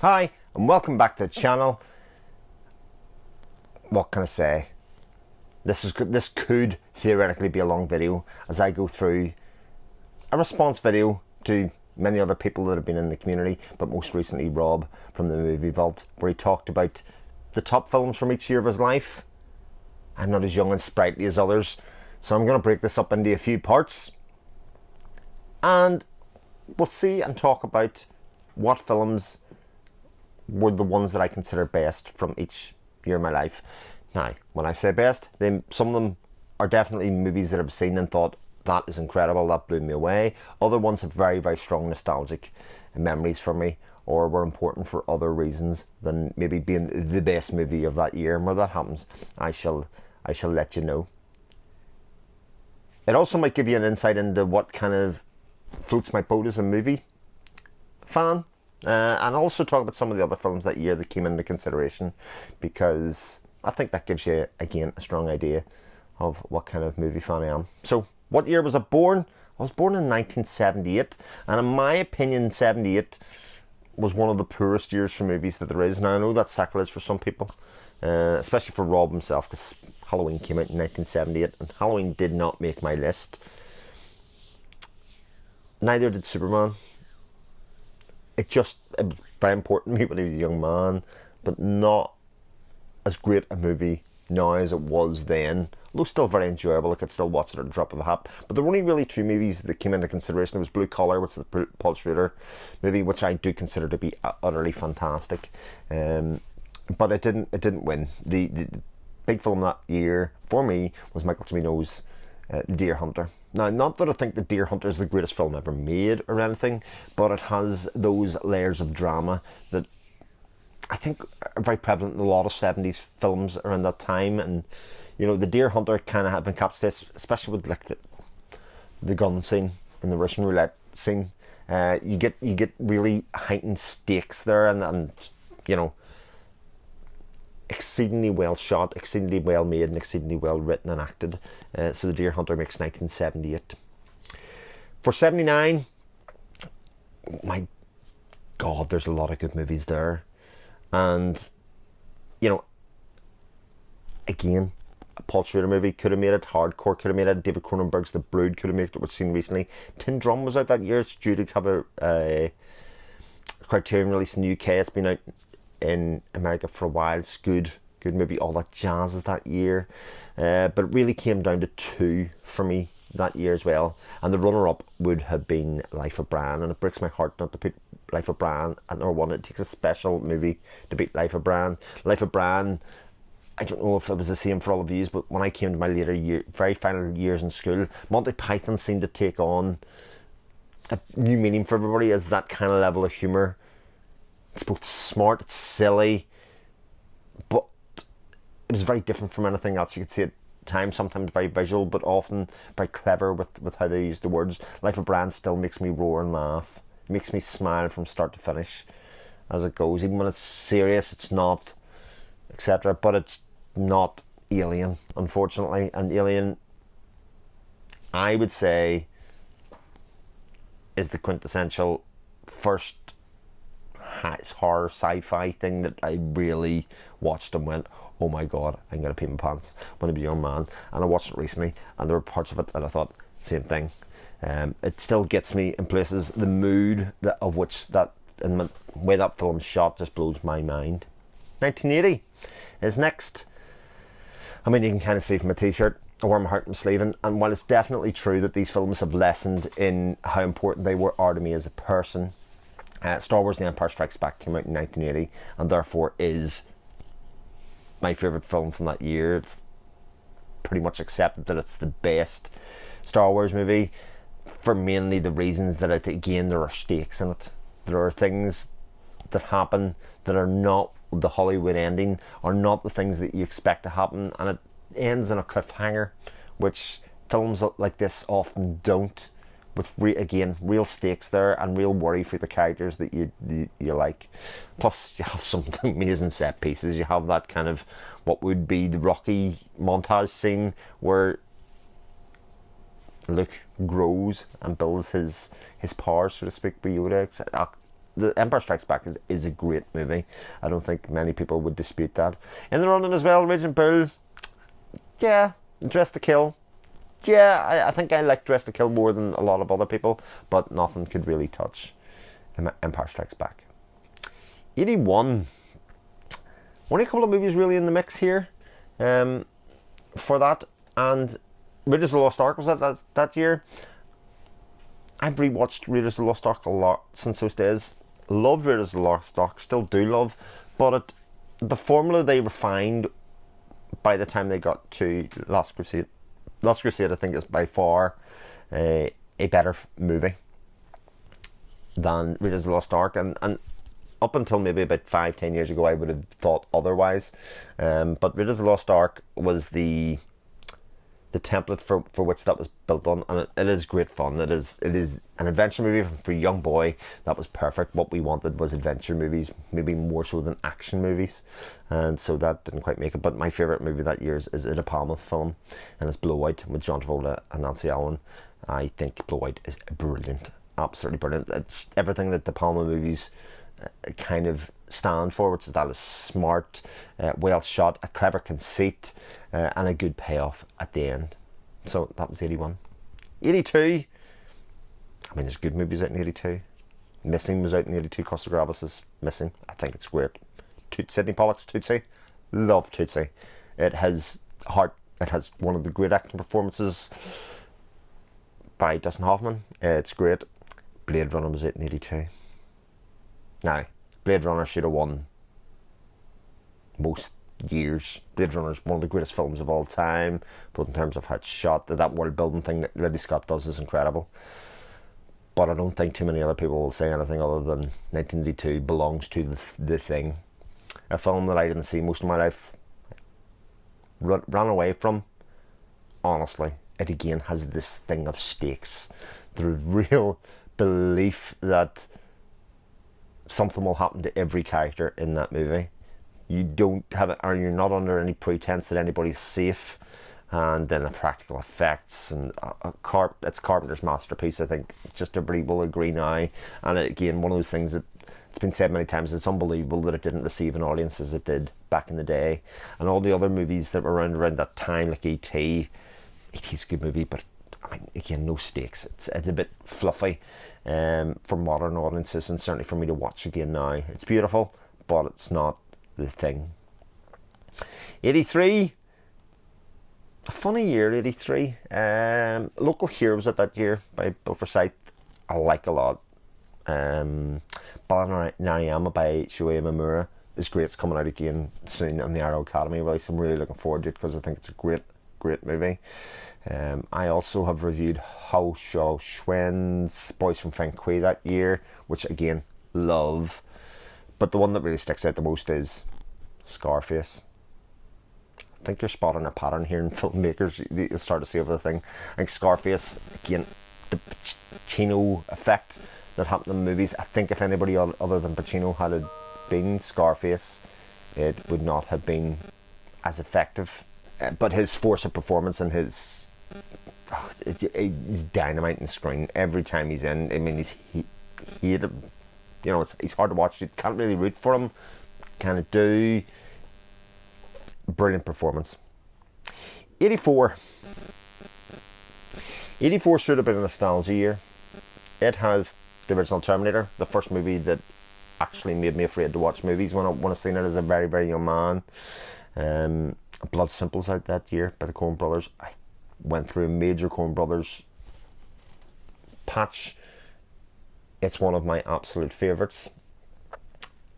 Hi, and welcome back to the channel. What can I say? This could theoretically be a long video as I go through a response video to many other people that have been in the community, but most recently Rob from the Movie Vault, where he talked about the top films from each year of his life. I'm not as young and sprightly as others, so I'm going to break this up into a few parts, and we'll see and talk about what films were the ones that I consider best from each year of my life. Now, when I say best, some of them are definitely movies that I've seen and thought, that is incredible, that blew me away. Other ones have very, very strong nostalgic memories for me, or were important for other reasons than maybe being the best movie of that year. And where that happens, I shall let you know. It also might give you an insight into what kind of floats my boat as a movie fan. And also talk about some of the other films that year that came into consideration, because I think that gives you, again, a strong idea of what kind of movie fan I am. So, what year was I born? I was born in 1978, and in my opinion, 78 was one of the poorest years for movies that there is. Now, I know that's sacrilege for some people, especially for Rob himself, because Halloween came out in 1978, and Halloween did not make my list. Neither did Superman. It was very important to me when I was a young man, but not as great a movie now as it was then. Although still very enjoyable, I could still watch it at the drop of a hat. But there were only really two movies that came into consideration. There was Blue Collar, which is the Paul Schrader movie, which I do consider to be utterly fantastic. But it didn't win. The big film that year for me was Michael Cimino's Deer Hunter. Now, not that I think The Deer Hunter is the greatest film ever made or anything, but it has those layers of drama that I think are very prevalent in a lot of 70s films around that time. And, you know, The Deer Hunter kind of had been captured, especially with like the gun scene and the Russian roulette scene. You get really heightened stakes there, and you know, exceedingly well shot, exceedingly well made, and exceedingly well written and acted. So The Deer Hunter makes 1978. For 79, my God, there's a lot of good movies there. And, you know, again, a Paul Schrader movie could have made it, Hardcore could have made it, David Cronenberg's The Brood could have made it, what's seen recently. Tin Drum was out that year. It's due to have a Criterion release in the UK. It's been out in America for a while. It's good movie. All That Jazz is that year, but it really came down to two for me that year as well, and the runner-up would have been Life of Brian, and it breaks my heart not to put Life of Brian at number one. It takes a special movie to beat Life of Brian. Life of Brian, I don't know if it was the same for all of you, but when I came to my very final years in school, Monty Python seemed to take on a new meaning for everybody as that kind of level of humour. It's both smart, it's silly, but it was very different from anything else you could see at times, sometimes very visual, but often very clever with how they use the words. Life of Brian still makes me roar and laugh. It makes me smile from start to finish as it goes. Even when it's serious, it's not, etc. But it's not Alien, unfortunately. And Alien, I would say, is the quintessential first horror sci-fi thing that I really watched and went, oh my God, I'm gonna pee my pants when I was a young man. And I watched it recently, and there were parts of it and I thought, same thing. It still gets me in places. The mood of which that, and the way that film's shot just blows my mind. 1980 is next. I mean, you can kind of see from my t-shirt, I wear my heart on my sleeve, and while it's definitely true that these films have lessened in how important they are to me as a person, Star Wars The Empire Strikes Back came out in 1980, and therefore is my favourite film from that year. It's pretty much accepted that it's the best Star Wars movie, for mainly the reasons that again, there are stakes in it. There are things that happen that are not the Hollywood ending, are not the things that you expect to happen, and it ends in a cliffhanger, which films like this often don't, with real stakes there and real worry for the characters that you like. Plus you have some amazing set pieces. You have that kind of what would be the Rocky montage scene where Luke grows and builds his power, so to speak, by Yoda. The Empire Strikes Back is a great movie. I don't think many people would dispute that. In the running as well, Raging Bull, yeah. Dress to Kill, yeah. I think I like Dress to Kill more than a lot of other people, but nothing could really touch Empire Strikes Back. 81. Only a couple of movies really in the mix here for that. And Raiders of the Lost Ark was that year. I've rewatched Raiders of the Lost Ark a lot since those days. Loved Raiders of the Lost Ark, still do love, but the formula they refined by the time they got to Last Crusade. Last Crusade, I think, is by far a better movie than Raiders of the Lost Ark, and up until maybe about 5-10 years ago, I would have thought otherwise. But Raiders of the Lost Ark was the template for which that was built on, and it is great fun. It is an adventure movie for a young boy. That was perfect. What we wanted was adventure movies, maybe more so than action movies, and so that didn't quite make it. But my favourite movie that year is a De Palma film, and it's Blowout with John Travolta and Nancy Allen. I think Blowout is brilliant, absolutely brilliant. It's everything that De Palma movies kind of stand for, which is that is smart, well shot, a clever conceit, and a good payoff at the end. So that was 81. 82, I mean, there's good movies out in 82. Missing was out in 82. Costa Gravas is Missing. I think it's great. Sidney Pollack's Tootsie, love Tootsie. It has heart. It has one of the great acting performances by Dustin Hoffman. It's great. Blade Runner was out in 82. Now, Blade Runner should have won most years. Blade Runner is one of the greatest films of all time, both in terms of how it's shot. That world building thing that Ridley Scott does is incredible. But I don't think too many other people will say anything other than 1982 belongs to the Thing. A film that I didn't see most of my life, ran away from. Honestly, it again has this thing of stakes. There's real belief that something will happen to every character in that movie. You don't have it, or you're not under any pretense that anybody's safe. And then the practical effects, and it's Carpenter's masterpiece. I think just everybody will agree now. And again, one of those things that it's been said many times, it's unbelievable that it didn't receive an audience as it did back in the day. And all the other movies that were around that time, like E.T. E.T.'s a good movie, but I mean, again, no stakes. It's a bit fluffy for modern audiences, and certainly for me to watch again now. It's beautiful, but it's not the Thing. 83, a funny year, 83. Local Heroes at that year by Bill Forsyth, I like a lot. Balanariyama by Shuei Mamura is great. It's coming out again soon on the Arrow Academy release. I'm really looking forward to it because I think it's a great movie. I also have reviewed Hao Shao Xuan's Boys from Fenghui that year, which again, love. But the one that really sticks out the most is Scarface. I think you're spotting a pattern here in filmmakers. You start to see everything. I think Scarface, again, the Pacino effect that happened in the movies. I think if anybody other than Pacino had been Scarface, it would not have been as effective. But his force of performance and he's dynamite in the screen every time he's in. I mean, he's hard to watch. You can't really root for him. Kind of do. Brilliant performance. 84. 84 should have been a nostalgia year. It has the original Terminator, the first movie that actually made me afraid to watch movies when I seen it as a very, very young man. Blood Simple's out that year by the Coen Brothers. I went through a major Coen Brothers patch. It's one of my absolute favourites.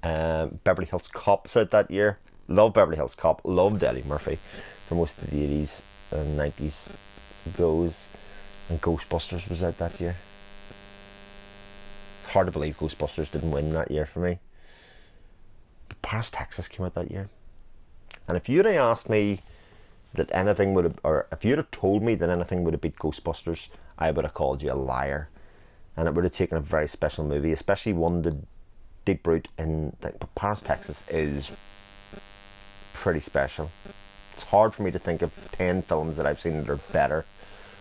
Beverly Hills Cop's out that year. Love Beverly Hills Cop. Loved Eddie Murphy for most of the 80s and 90s as it goes. And Ghostbusters was out that year. It's hard to believe Ghostbusters didn't win that year for me. But Paris, Texas came out that year. And if you'd have asked me that anything would have, or if you'd have told me that anything would have beat Ghostbusters, I would have called you a liar. And it would have taken a very special movie, especially one to deep root in. But Paris, Texas is pretty special. It's hard for me to think of 10 films that I've seen that are better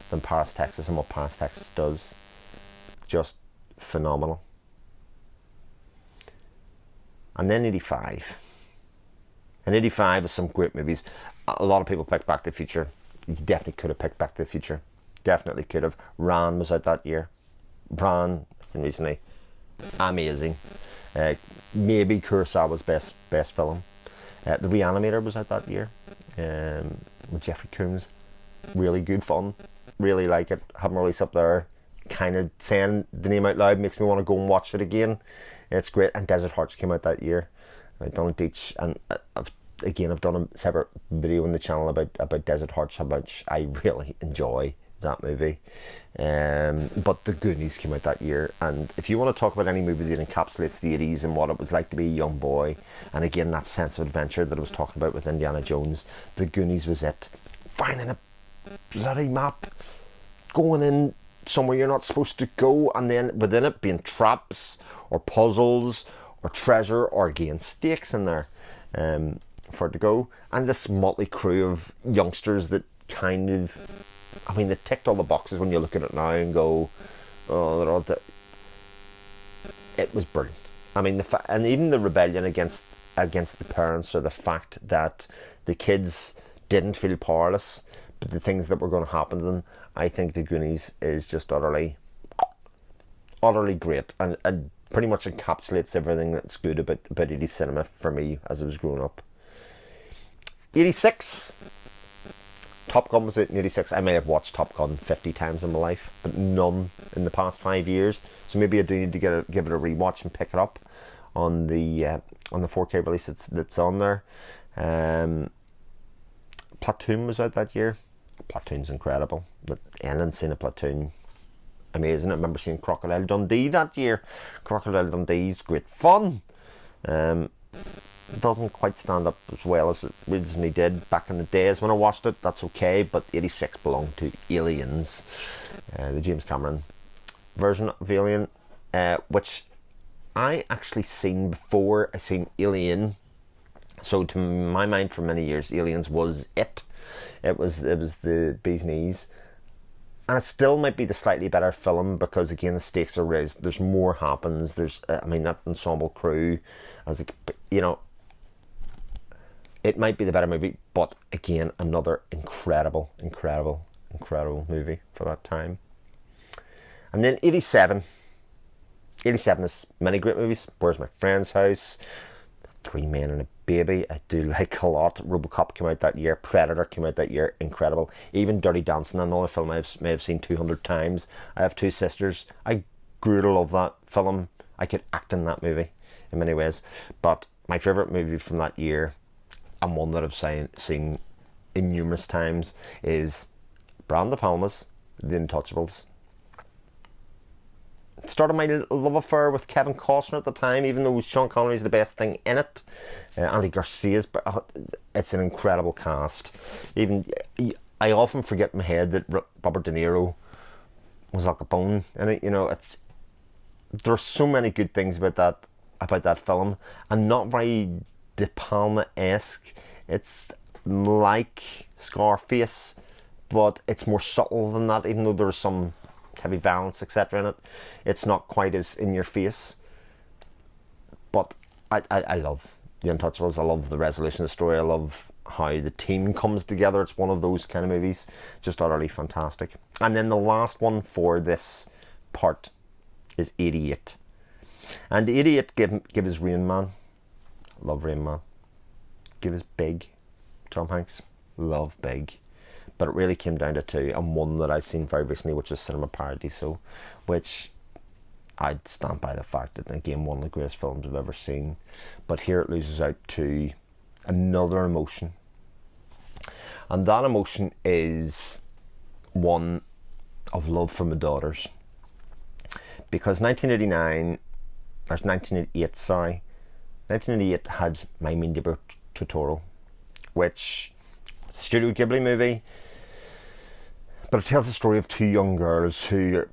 than Paris, Texas, and what Paris, Texas does. Just phenomenal. And then 85. And 85 is some great movies. A lot of people picked Back to the Future. You definitely could have picked Back to the Future. Definitely could have. Ran was out that year. Ran, seen recently. Amazing. Maybe Kurosawa's best film. The Reanimator was out that year. With Jeffrey Combs. Really good fun. Really like it. Haven't released up there. Kind of saying the name out loud makes me want to go and watch it again. It's great. And Desert Hearts came out that year. I've done a teach, and I've done a separate video on the channel about Desert Hearts, how much I really enjoy that movie. But The Goonies came out that year, and if you want to talk about any movie that encapsulates the 80s and what it was like to be a young boy, and again that sense of adventure that I was talking about with Indiana Jones, The Goonies was it. Finding a bloody map, going in somewhere you're not supposed to go, and then within it being traps or puzzles or treasure or again stakes in there for it to go. And this motley crew of youngsters that kind of, I mean, they ticked all the boxes when you look at it now and go, oh, they're all it was brilliant. I mean, and even the rebellion against the parents, or the fact that the kids didn't feel powerless, but the things that were going to happen to them. I think The Goonies is just utterly great, and pretty much encapsulates everything that's good about 80s cinema for me as I was growing up. 86. Top Gun was out in 86. I may have watched Top Gun 50 times in my life, but none in the past 5 years. So maybe I do need to give it a rewatch and pick it up on the 4K release that's on there. Platoon was out that year. Platoon's incredible. The ending scene of Platoon, amazing. I remember seeing Crocodile Dundee that year. Crocodile Dundee is great fun. It doesn't quite stand up as well as it originally did back in the days when I watched it. That's okay, but 86 belonged to Aliens, the James Cameron version of Alien, which I actually seen before I seen Alien. So to my mind, for many years, Aliens was it. It was the bee's knees. And it still might be the slightly better film because, again, the stakes are raised. There's more happens. There's, that ensemble crew, it might be the better movie. But, again, another incredible movie for that time. And then 87. 87 is many great movies. Where's My Friend's House? Three Men and a Baby, I do like a lot. RoboCop came out that year. Predator came out that year. Incredible. Even Dirty Dancing, another film I may have seen 200 times. I have two sisters. I grew to love that film. I could act in that movie in many ways. But my favourite movie from that year, and one that I've seen in numerous times, is Brian De Palma's The Untouchables. Started my love affair with Kevin Costner at the time, even though Sean Connery's the best thing in it. Andy Garcia's, it's an incredible cast. Even I often forget in my head that Robert De Niro was Al Capone, and there's so many good things about that film, and not very De Palma-esque. It's like Scarface, but it's more subtle than that. Even though there's some heavy violence, etc. in it, it's not quite as in your face. But I love The Untouchables. I love the resolution of the story. I love how the team comes together. It's one of those kind of movies, just utterly fantastic. And then the last one for this part is 88. And 88 give us Rain Man. Love Rain Man. Give us Big. Tom Hanks. Love Big. But it really came down to two, and one that I've seen very recently, which is Cinema Paradiso, which I'd stand by the fact that, again, one of the greatest films I've ever seen. But here it loses out to another emotion. And that emotion is one of love for my daughters. Because 1988 had My Mean Neighbor Totoro, which is a Studio Ghibli movie. But it tells the story of two young girls who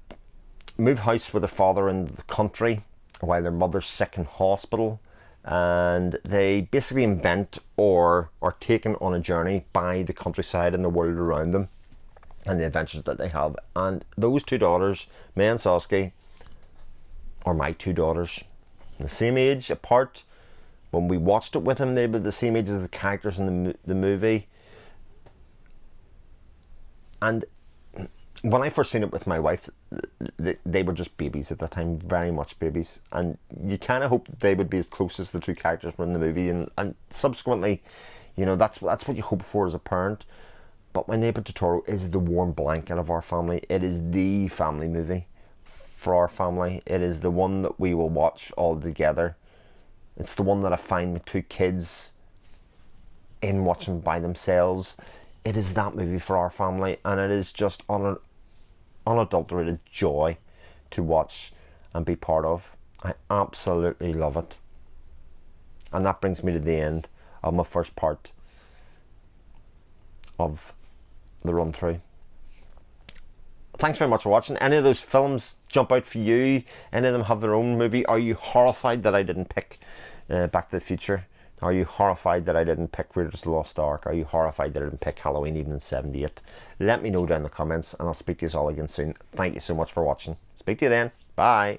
move house with their father in the country while their mother's sick in hospital, and they basically invent or are taken on a journey by the countryside and the world around them and the adventures that they have. And those two daughters, May and Sasuke, are my two daughters, the same age apart, When we watched it with him, they were the same age as the characters in the movie. And when I first seen it with my wife, they were just babies at the time, very much babies. And you kind of hope that they would be as close as the two characters were in the movie. And subsequently, you know, that's what you hope for as a parent. But My Neighbor Totoro is the warm blanket of our family. It is the family movie for our family. It is the one that we will watch all together. It's the one that I find my two kids in watching by themselves. It is that movie for our family, and it is just unadulterated joy to watch and be part of. I absolutely love it. And that brings me to the end of my first part of the run through. Thanks very much for watching. Any of those films jump out for you? Any of them have their own movie? Are you horrified that I didn't pick Back to the Future? Are you horrified that I didn't pick Raiders of the Lost Ark? Are you horrified that I didn't pick Halloween Evening 78? Let me know down in the comments, and I'll speak to you all again soon. Thank you so much for watching. Speak to you then. Bye.